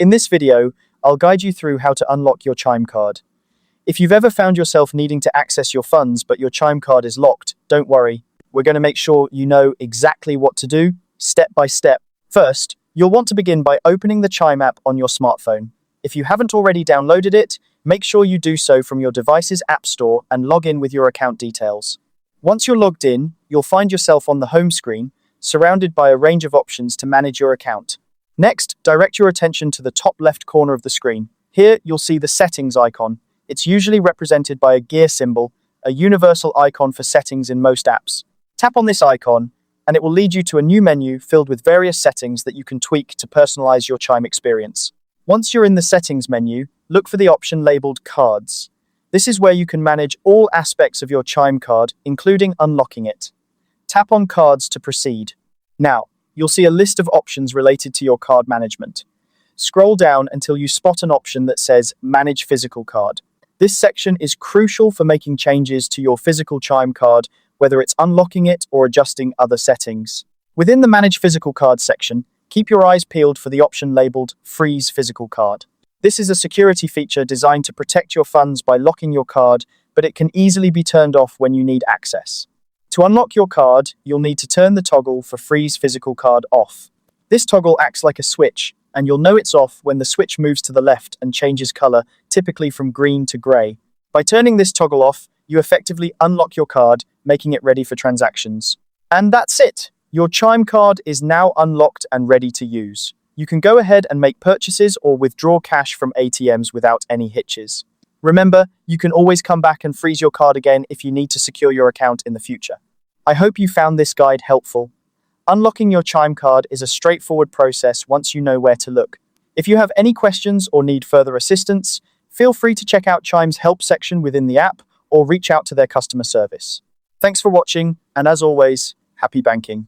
In this video, I'll guide you through how to unlock your Chime card. If you've ever found yourself needing to access your funds but your Chime card is locked, don't worry. We're going to make sure you know exactly what to do, step by step. First, you'll want to begin by opening the Chime app on your smartphone. If you haven't already downloaded it, make sure you do so from your device's app store and log in with your account details. Once you're logged in, you'll find yourself on the home screen, surrounded by a range of options to manage your account. Next, direct your attention to the top left corner of the screen. Here, you'll see the settings icon. It's usually represented by a gear symbol, a universal icon for settings in most apps. Tap on this icon, and it will lead you to a new menu filled with various settings that you can tweak to personalize your Chime experience. Once you're in the settings menu, look for the option labeled Cards. This is where you can manage all aspects of your Chime card, including unlocking it. Tap on Cards to proceed. Now, you'll see a list of options related to your card management. Scroll down until you spot an option that says Manage Physical Card. This section is crucial for making changes to your physical Chime card, whether it's unlocking it or adjusting other settings. Within the Manage Physical Card section, keep your eyes peeled for the option labeled Freeze Physical Card. This is a security feature designed to protect your funds by locking your card, but it can easily be turned off when you need access. To unlock your card, you'll need to turn the toggle for Freeze Physical Card off. This toggle acts like a switch, and you'll know it's off when the switch moves to the left and changes color, typically from green to gray. By turning this toggle off, you effectively unlock your card, making it ready for transactions. And that's it! Your Chime card is now unlocked and ready to use. You can go ahead and make purchases or withdraw cash from ATMs without any hitches. Remember, you can always come back and freeze your card again if you need to secure your account in the future. I hope you found this guide helpful. Unlocking your Chime card is a straightforward process once you know where to look. If you have any questions or need further assistance, feel free to check out Chime's help section within the app or reach out to their customer service. Thanks for watching, and as always, happy banking.